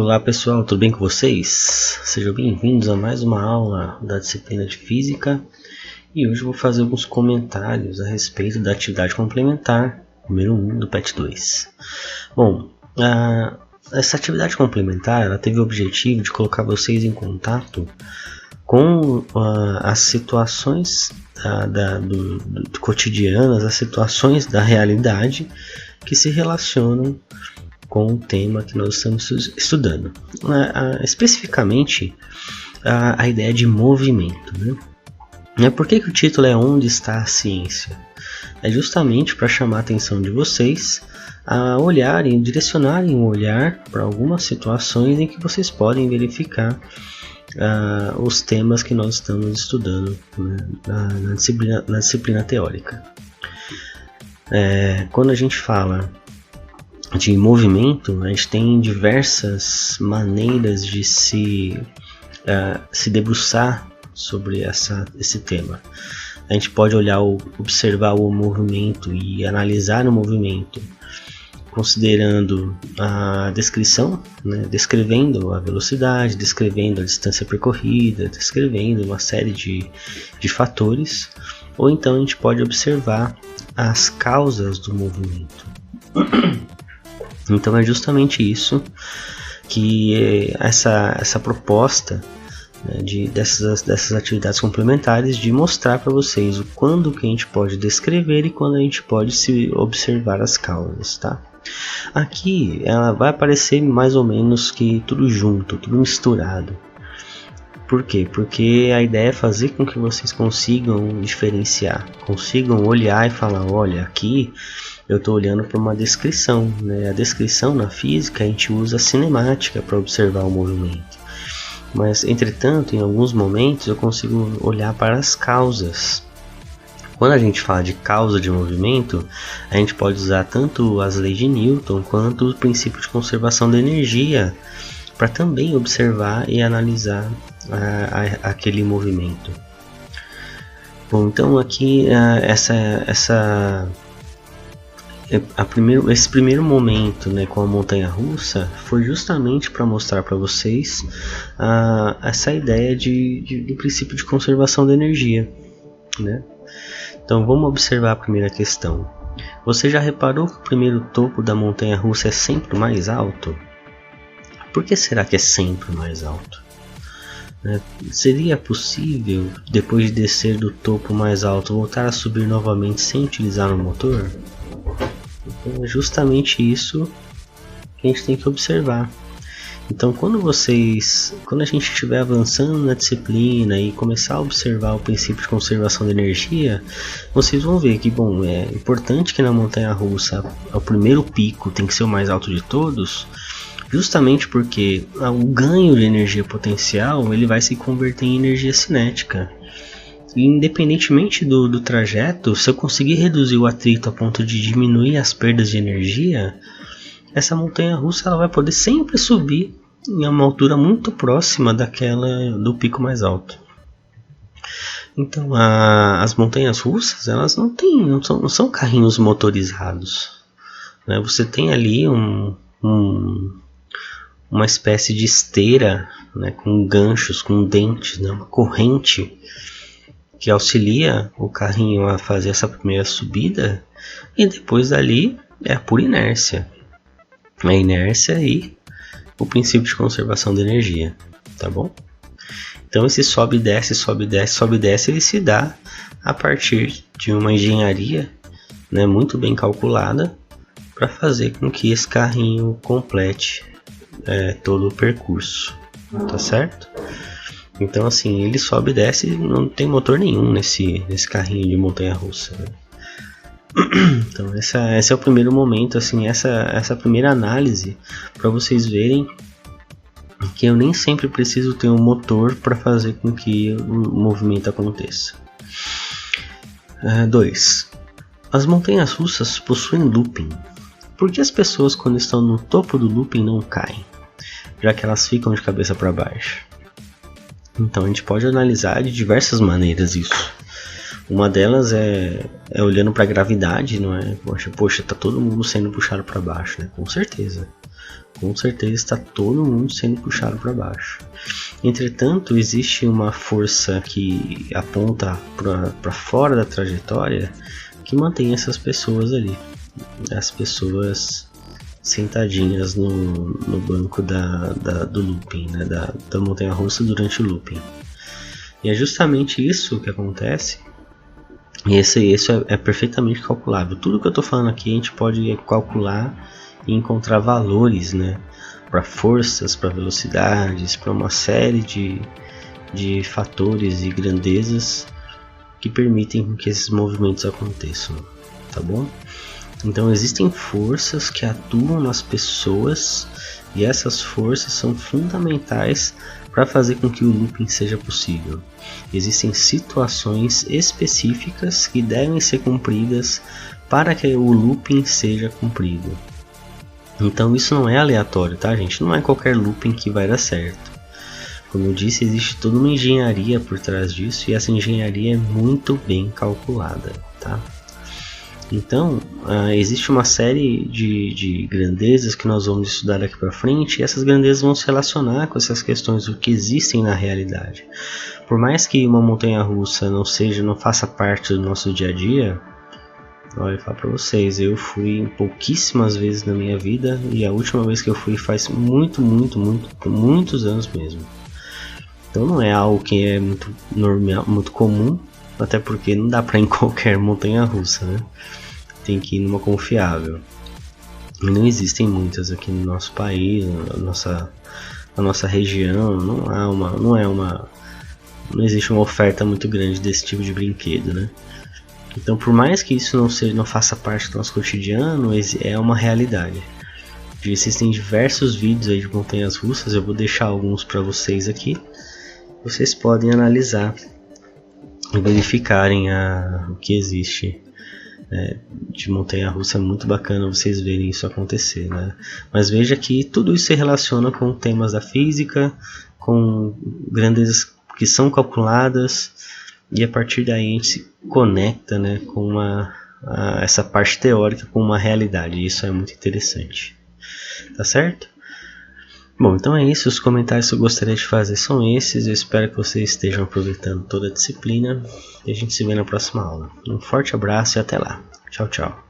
Olá pessoal, tudo bem com vocês? Sejam bem-vindos a mais uma aula da disciplina de Física. E hoje eu vou fazer alguns comentários a respeito da atividade complementar número 1 do PET 2. Bom, essa atividade complementar ela teve o objetivo de colocar vocês em contato com as situações do cotidianas, as situações da realidade que se relacionam com o tema que nós estamos estudando. Especificamente, a ideia de movimento, né? Por que o título é Onde está a ciência? É justamente para chamar a atenção de vocês a olharem, direcionarem o olhar para algumas situações em que vocês podem verificar os temas que nós estamos estudando, né, na disciplina teórica. Quando a gente fala de movimento, a gente tem diversas maneiras de se debruçar sobre esse tema. A gente pode observar o movimento e analisar o movimento considerando a descrição, né, descrevendo a velocidade, descrevendo a distância percorrida, descrevendo uma série de fatores, ou então a gente pode observar as causas do movimento. Então é justamente isso que essa proposta, né, dessas atividades complementares, de mostrar para vocês o quando que a gente pode descrever e quando a gente pode se observar as causas, tá? Aqui ela vai aparecer mais ou menos que tudo junto, tudo misturado. Por quê? Porque a ideia é fazer com que vocês consigam diferenciar, consigam olhar e falar, olha, aqui eu estou olhando para uma descrição, né? A descrição na física a gente usa a cinemática para observar o movimento. Mas, entretanto, em alguns momentos eu consigo olhar para as causas. Quando a gente fala de causa de movimento, a gente pode usar tanto as leis de Newton quanto o princípio de conservação da energia para também observar e analisar aquele movimento. Bom, então aqui esse primeiro momento, né, com a montanha-russa foi justamente para mostrar para vocês essa ideia do princípio de conservação da energia, né? Então vamos observar a primeira questão. Você já reparou que o primeiro topo da montanha-russa é sempre mais alto? Por que será que é sempre mais alto? Seria possível, depois de descer do topo mais alto, voltar a subir novamente sem utilizar o motor? Então é justamente isso que a gente tem que observar. Então quando a gente estiver avançando na disciplina e começar a observar o princípio de conservação da energia, vocês vão ver que, bom, é importante que na montanha-russa o primeiro pico tem que ser o mais alto de todos, justamente porque o ganho de energia potencial ele vai se converter em energia cinética. E independentemente do trajeto, se eu conseguir reduzir o atrito a ponto de diminuir as perdas de energia, essa montanha-russa ela vai poder sempre subir em uma altura muito próxima do pico mais alto. Então as montanhas-russas elas não são carrinhos motorizados, né? Você tem ali uma espécie de esteira, né, com ganchos, com dentes, né, uma corrente que auxilia o carrinho a fazer essa primeira subida, e depois dali é por inércia. A inércia e o princípio de conservação da energia, tá bom? Então esse sobe e desce, sobe e desce, sobe e desce, ele se dá a partir de uma engenharia, né, muito bem calculada para fazer com que esse carrinho complete todo o percurso, tá certo? Então assim, ele sobe e desce, não tem motor nenhum nesse carrinho de montanha-russa, né? Então esse é o primeiro momento, assim, essa primeira análise para vocês verem que eu nem sempre preciso ter um motor para fazer com que o movimento aconteça. 2. As montanhas russas possuem looping. Por que as pessoas quando estão no topo do looping não caem, já que elas ficam de cabeça para baixo? Então a gente pode analisar de diversas maneiras isso. Uma delas é olhando para a gravidade, não é? Poxa, tá todo mundo sendo puxado para baixo, né? Com certeza. Com certeza está todo mundo sendo puxado para baixo. Entretanto, existe uma força que aponta para fora da trajetória que mantém essas pessoas ali. As pessoas sentadinhas no banco do looping, né, da montanha-russa durante o looping. E é justamente isso que acontece. E isso é perfeitamente calculável. Tudo que eu estou falando aqui a gente pode calcular e encontrar valores, né, para forças, para velocidades, para uma série de fatores e grandezas que permitem que esses movimentos aconteçam, tá bom? Então existem forças que atuam nas pessoas e essas forças são fundamentais para fazer com que o looping seja possível. Existem situações específicas que devem ser cumpridas para que o looping seja cumprido. Então isso não é aleatório, tá, gente? Não é qualquer looping que vai dar certo. Como eu disse, existe toda uma engenharia por trás disso e essa engenharia é muito bem calculada, tá? Então, existe uma série de grandezas que nós vamos estudar daqui para frente e essas grandezas vão se relacionar com essas questões do que existem na realidade. Por mais que uma montanha-russa não faça parte do nosso dia a dia, olha, eu falo para vocês, eu fui pouquíssimas vezes na minha vida e a última vez que eu fui faz muitos anos mesmo. Então não é algo que é muito normal, muito comum, até porque não dá para ir em qualquer montanha-russa, né? Tem que ir numa confiável. E não existem muitas aqui no nosso país, na nossa região, não existe uma oferta muito grande desse tipo de brinquedo, né? Então, por mais que isso não faça parte do nosso cotidiano, é uma realidade. Existem diversos vídeos aí de montanhas russas, eu vou deixar alguns para vocês aqui. Vocês podem analisar e verificarem o que existe de montanha-russa. É muito bacana vocês verem isso acontecer, né? Mas veja que tudo isso se relaciona com temas da física, com grandezas que são calculadas, e a partir daí a gente se conecta, né, com essa parte teórica com uma realidade. Isso é muito interessante, tá certo? Bom, então é isso. Os comentários que eu gostaria de fazer são esses. Eu espero que vocês estejam aproveitando toda a disciplina e a gente se vê na próxima aula. Um forte abraço e até lá. Tchau, tchau.